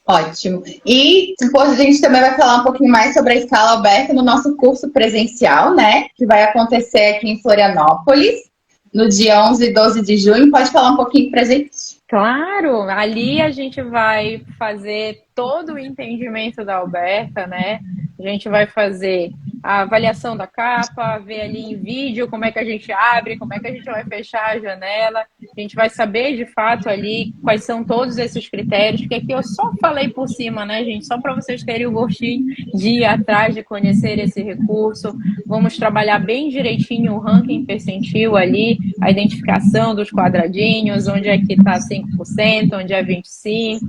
Speaker 2: Ótimo. E depois a gente também vai falar um pouquinho mais sobre a escala Alberta no nosso curso presencial, né? Que vai acontecer aqui em Florianópolis, no dia 11 e 12 de junho. Pode falar um pouquinho pra gente?
Speaker 1: Claro, ali a gente vai fazer todo o entendimento da Alberta, né? A gente vai fazer a avaliação da capa, ver ali em vídeo como é que a gente abre, como é que a gente vai fechar a janela. A gente vai saber de fato ali quais são todos esses critérios, porque aqui eu só falei por cima, né, gente? Só para vocês terem o gostinho de ir atrás, de conhecer esse recurso. Vamos trabalhar bem direitinho o ranking percentil ali, a identificação dos quadradinhos, onde é que está 5%, onde é 25%.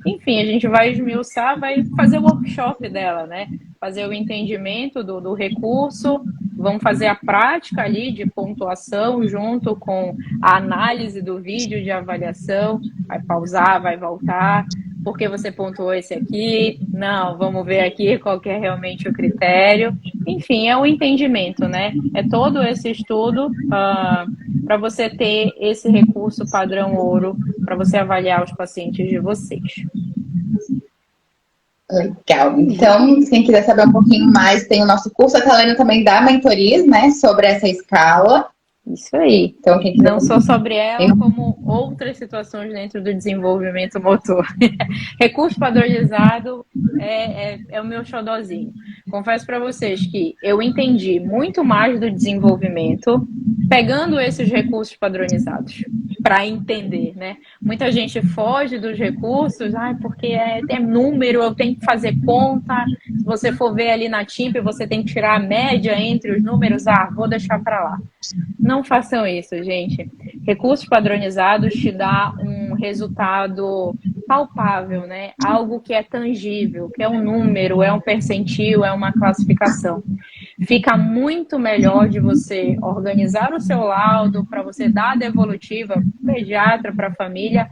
Speaker 1: Enfim, a gente vai esmiuçar, vai fazer o workshop dela, né? fazer o entendimento do recurso, vamos fazer a prática ali de pontuação junto com a análise do vídeo de avaliação, vai pausar, vai voltar, por que você pontuou esse aqui? Não, vamos ver aqui qual que é realmente o critério. Enfim, é o entendimento, né? É todo esse estudo para você ter esse recurso padrão ouro para você avaliar os pacientes de vocês.
Speaker 2: Legal. Então, quem quiser saber um pouquinho mais, tem o nosso curso. A Talene também dá mentorias, né, sobre essa escala.
Speaker 1: Isso aí.
Speaker 2: Então, quem quiser...
Speaker 1: Não só sobre ela, como outras situações dentro do desenvolvimento motor. Recurso padronizado é o meu xodozinho. Confesso para vocês que eu entendi muito mais do desenvolvimento pegando esses recursos padronizados para entender, né? Muita gente foge dos recursos, porque é número, eu tenho que fazer conta. Se você for ver ali na TIMP, você tem que tirar a média entre os números. Vou deixar para lá. Não façam isso, gente. Recursos padronizados te dá um resultado palpável, né? Algo que é tangível, que é um número, é um percentil, é uma classificação. Fica muito melhor de você organizar o seu laudo para você dar a devolutiva pediatra para a família,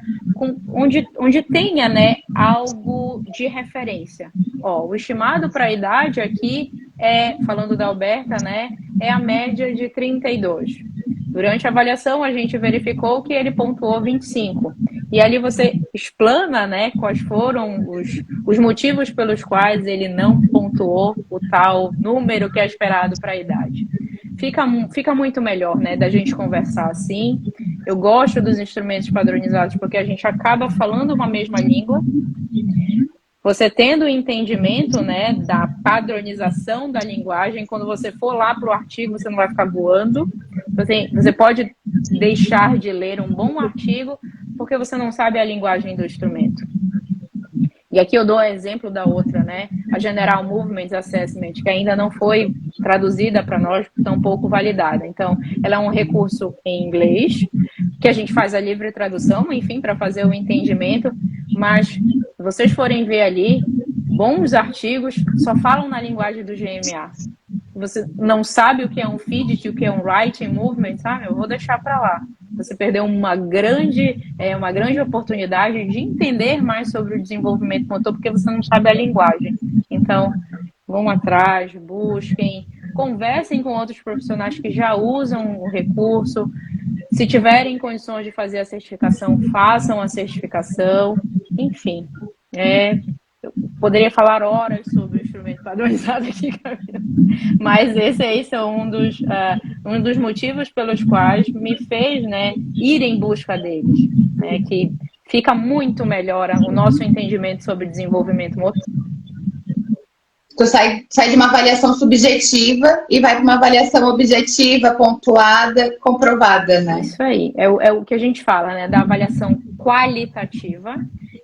Speaker 1: onde tenha, né, algo de referência. O estimado para a idade aqui falando da Alberta, né, é a média de 32. Durante a avaliação, a gente verificou que ele pontuou 25. E ali você explana, né, quais foram os motivos pelos quais ele não pontuou o tal número que é esperado para a idade. Fica muito melhor, né, da gente conversar assim. Eu gosto dos instrumentos padronizados porque a gente acaba falando uma mesma língua. Você tendo o entendimento, né, da padronização da linguagem, quando você for lá para o artigo, você não vai ficar voando. Você pode deixar de ler um bom artigo porque você não sabe a linguagem do instrumento. E aqui eu dou o exemplo da outra, né? A General Movement Assessment, que ainda não foi traduzida para nós, tampouco validada. Então, ela é um recurso em inglês, que a gente faz a livre tradução, enfim, para fazer o entendimento. Mas, se vocês forem ver ali, bons artigos só falam na linguagem do GMA. Você não sabe o que é um fidget, o que é um writing movement, sabe? Eu vou deixar para lá. Você perdeu uma grande oportunidade de entender mais sobre o desenvolvimento motor, porque você não sabe a linguagem. Então, vão atrás, busquem, conversem com outros profissionais que já usam o recurso. Se tiverem condições de fazer a certificação, façam a certificação. Enfim, eu poderia falar horas sobre o instrumento padronizado aqui, Camila, mas esse aí são um dos motivos pelos quais me fez, né, ir em busca deles, né, que fica muito melhor o nosso entendimento sobre desenvolvimento motor.
Speaker 2: Tu sai de uma avaliação subjetiva e vai para uma avaliação objetiva, pontuada, comprovada, né?
Speaker 1: Isso aí, é o que a gente fala, né, da avaliação qualitativa,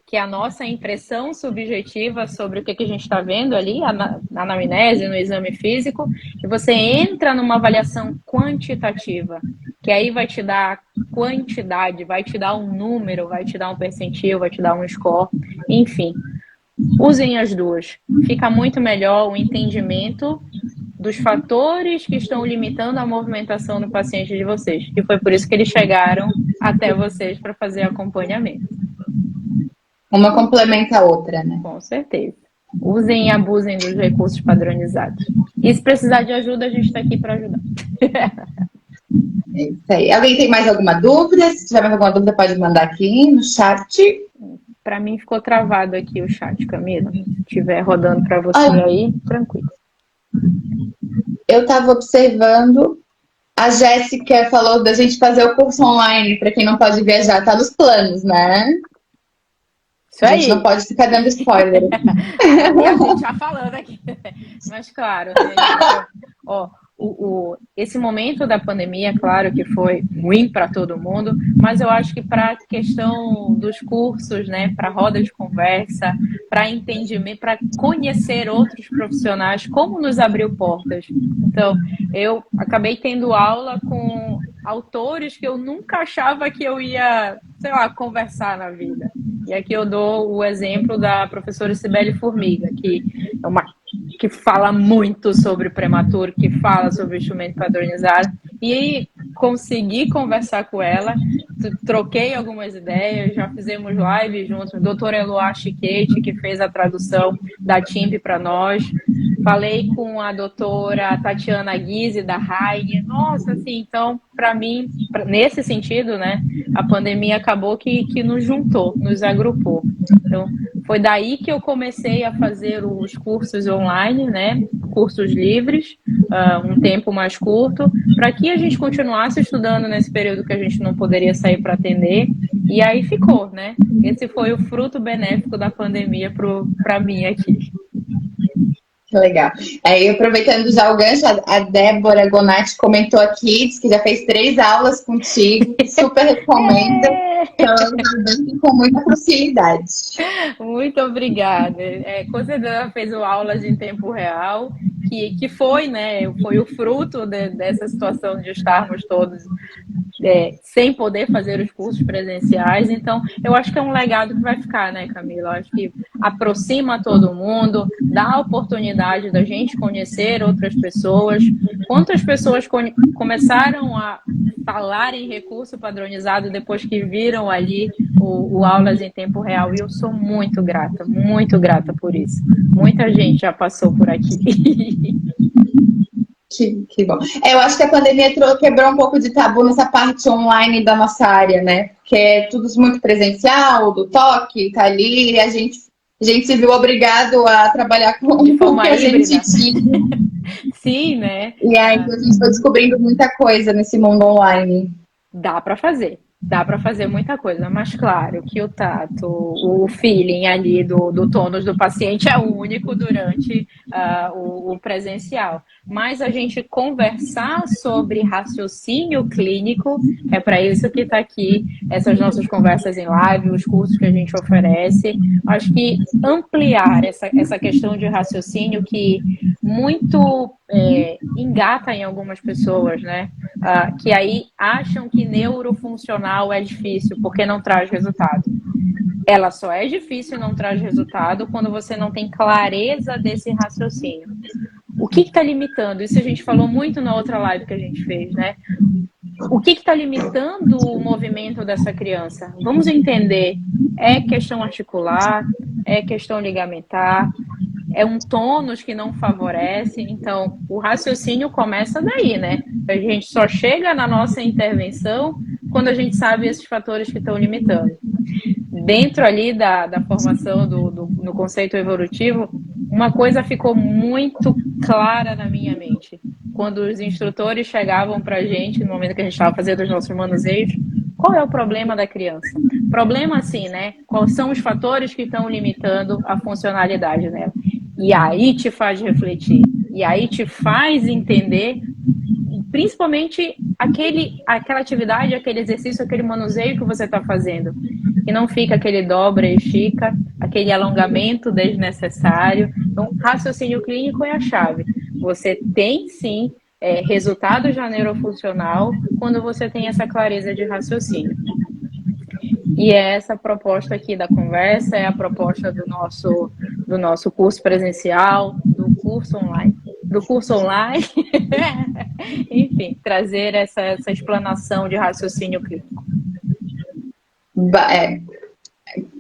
Speaker 1: que é a nossa impressão subjetiva sobre o que a gente está vendo ali, na anamnese, no exame físico, e você entra numa avaliação quantitativa, que aí vai te dar quantidade, vai te dar um número, vai te dar um percentil, vai te dar um score, enfim. Usem as duas. Fica muito melhor o entendimento dos fatores que estão limitando a movimentação do paciente de vocês. E foi por isso que eles chegaram até vocês para fazer acompanhamento.
Speaker 2: Uma complementa a outra, né?
Speaker 1: Com certeza. Usem e abusem dos recursos padronizados. E se precisar de ajuda, a gente está aqui para ajudar.
Speaker 2: É isso aí. Alguém tem mais alguma dúvida? Se tiver mais alguma dúvida, pode mandar aqui no chat.
Speaker 1: Para mim ficou travado aqui o chat, Camila. Se estiver rodando para você aí, tranquilo.
Speaker 2: Eu estava observando. A Jéssica falou da gente fazer o curso online para quem não pode viajar. Tá nos planos, né?
Speaker 1: Isso aí.
Speaker 2: A gente não pode ficar dando spoiler.
Speaker 1: E a gente já falando aqui. Mas claro, esse momento da pandemia, claro que foi ruim para todo mundo, mas eu acho que para a questão dos cursos, né, para roda de conversa, para entendimento, para conhecer outros profissionais, como nos abriu portas. Então, eu acabei tendo aula com autores que eu nunca achava que eu ia, sei lá, conversar na vida. E aqui eu dou o exemplo da professora Cibele Formiga, que fala muito sobre prematuro, que fala sobre instrumento padronizado. E aí consegui conversar com ela, troquei algumas ideias, já fizemos live juntos, a doutora Eloá Chiquete, que fez a tradução da TIMP para nós. Falei com a doutora Tatiana Guise, da RAI. Nossa, assim, então, para mim, nesse sentido, né, a pandemia acabou que nos juntou, nos agrupou. Então, foi daí que eu comecei a fazer os cursos online, né, cursos livres, um tempo mais curto, para que a gente continuasse estudando nesse período que a gente não poderia sair para atender. E aí ficou, né? Esse foi o fruto benéfico da pandemia para mim aqui.
Speaker 2: Que legal. Aí, aproveitando já o gancho, a Débora Gonatti comentou aqui, disse que já fez 3 aulas contigo, super recomenda. Então, com muita facilidade.
Speaker 1: Muito obrigada. Com certeza fez aulas em tempo real, que foi, né? Foi o fruto dessa situação de estarmos todos sem poder fazer os cursos presenciais. Então, eu acho que é um legado que vai ficar, né, Camila? Eu acho que aproxima todo mundo, dá a oportunidade da gente conhecer outras pessoas. Quantas pessoas começaram a falar em recurso padronizado depois que viram ali o aulas em tempo real? E eu sou muito grata por isso. Muita gente já passou por aqui.
Speaker 2: Que bom. Eu acho que a pandemia quebrou um pouco de tabu nessa parte online da nossa área, né? Porque é tudo muito presencial, do toque, tá ali, e a gente se viu obrigado a trabalhar com o que a gente tinha.
Speaker 1: Sim, né?
Speaker 2: E aí a gente foi descobrindo muita coisa nesse mundo online.
Speaker 1: Dá para fazer muita coisa, mas claro que o tato, o feeling ali do tônus do paciente é único durante o presencial. Mas a gente conversar sobre raciocínio clínico, é para isso que está aqui essas nossas conversas em live, os cursos que a gente oferece. Acho que ampliar essa questão de raciocínio que muito engata em algumas pessoas, né? Que aí acham que neurofuncional é difícil porque não traz resultado. Ela só é difícil e não traz resultado quando você não tem clareza desse raciocínio. O que está limitando? Isso a gente falou muito na outra live que a gente fez, né? O que está limitando o movimento dessa criança? Vamos entender. É questão articular, é questão ligamentar, é um tônus que não favorece. Então, o raciocínio começa daí, né? A gente só chega na nossa intervenção quando a gente sabe esses fatores que estão limitando. Dentro ali da formação no conceito evolutivo, uma coisa ficou muito clara na minha mente. Quando os instrutores chegavam para a gente, no momento que a gente estava fazendo os nossos manuseiros, qual é o problema da criança? Problema assim, né? Quais são os fatores que estão limitando a funcionalidade dela? E aí te faz refletir. E aí te faz entender, principalmente aquela atividade, aquele exercício, aquele manuseio que você está fazendo. Que não fica aquele dobra e estica, aquele alongamento desnecessário. Então, raciocínio clínico é a chave. Você tem, sim, resultado já neurofuncional quando você tem essa clareza de raciocínio. E é essa proposta aqui da conversa, é a proposta do nosso curso presencial, do curso online. Enfim, trazer essa explanação de raciocínio clínico.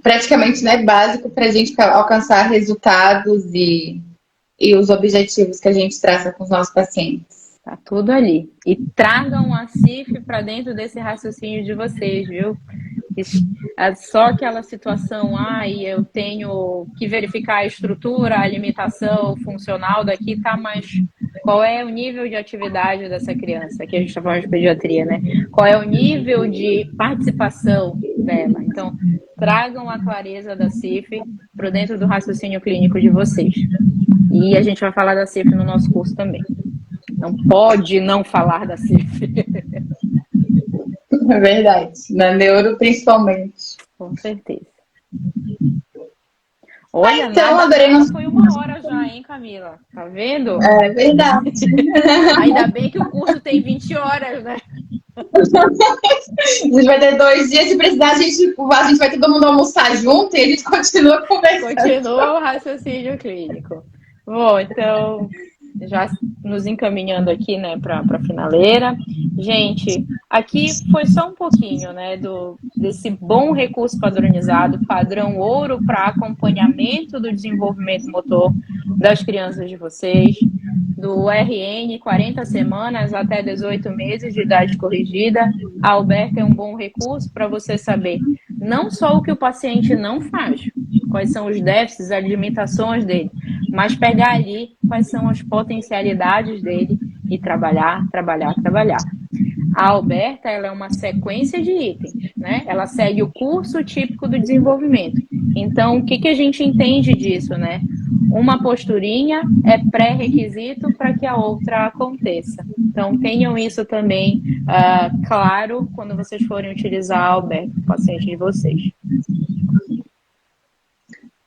Speaker 2: Praticamente, né, básico para a gente alcançar resultados e os objetivos que a gente traça com os nossos pacientes.
Speaker 1: Tá tudo ali. E tragam a CIF para dentro desse raciocínio de vocês, viu? Só aquela situação, eu tenho que verificar a estrutura, a limitação funcional daqui, tá, mas qual é o nível de atividade dessa criança? Aqui a gente está falando de pediatria, né? Qual é o nível de participação dela? Então, tragam a clareza da CIF para dentro do raciocínio clínico de vocês. E a gente vai falar da CIF no nosso curso também. Não pode não falar da CIF.
Speaker 2: É verdade. Na neuro, principalmente.
Speaker 1: Com certeza. Olha,
Speaker 2: então,
Speaker 1: foi 1 hora já, hein, Camila? Tá vendo?
Speaker 2: É verdade.
Speaker 1: Ainda bem que o curso tem 20 horas, né?
Speaker 2: A gente vai ter 2 dias, se precisar, a gente vai todo mundo almoçar junto e a gente continua conversando.
Speaker 1: Continua o raciocínio clínico. Bom, então, já nos encaminhando aqui, né, para a finaleira. Gente, aqui foi só um pouquinho, né, desse bom recurso padronizado, padrão ouro para acompanhamento do desenvolvimento motor das crianças de vocês, do RN 40 semanas até 18 meses de idade corrigida. A Alberta é um bom recurso para você saber não só o que o paciente não faz, quais são os déficits, as limitações dele, mas pegar ali quais são as potencialidades dele e trabalhar, trabalhar, trabalhar. A Alberta, ela é uma sequência de itens, né? Ela segue o curso típico do desenvolvimento. Então, o que a gente entende disso, né? Uma posturinha é pré-requisito para que a outra aconteça. Então, tenham isso também claro quando vocês forem utilizar a Alberta, o paciente de vocês.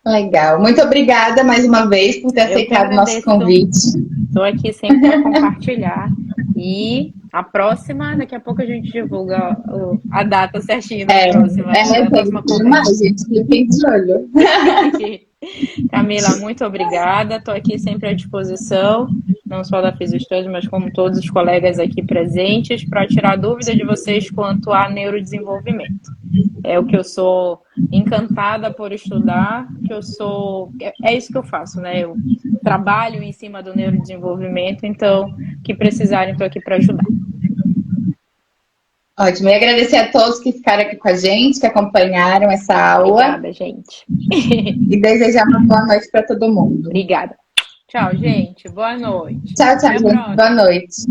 Speaker 2: Legal. Muito obrigada mais uma vez por ter aceitado o nosso convite.
Speaker 1: Estou aqui sempre para compartilhar. E a próxima, daqui a pouco a gente divulga a data certinha da próxima conversa.
Speaker 2: Gente, fiquem de olho.
Speaker 1: Camila, muito obrigada. Estou aqui sempre à disposição, não só da Fisiostudios, mas como todos os colegas aqui presentes, para tirar dúvida de vocês quanto a neurodesenvolvimento. É o que eu sou encantada por estudar, é isso que eu faço, né? Eu trabalho em cima do neurodesenvolvimento, então, que precisarem, estou aqui para ajudar.
Speaker 2: Ótimo, e agradecer a todos que ficaram aqui com a gente, que acompanharam essa aula.
Speaker 1: Obrigada, gente.
Speaker 2: E desejar uma boa noite para todo mundo.
Speaker 1: Obrigada. Tchau, gente. Boa noite.
Speaker 2: Tchau, gente. Boa noite.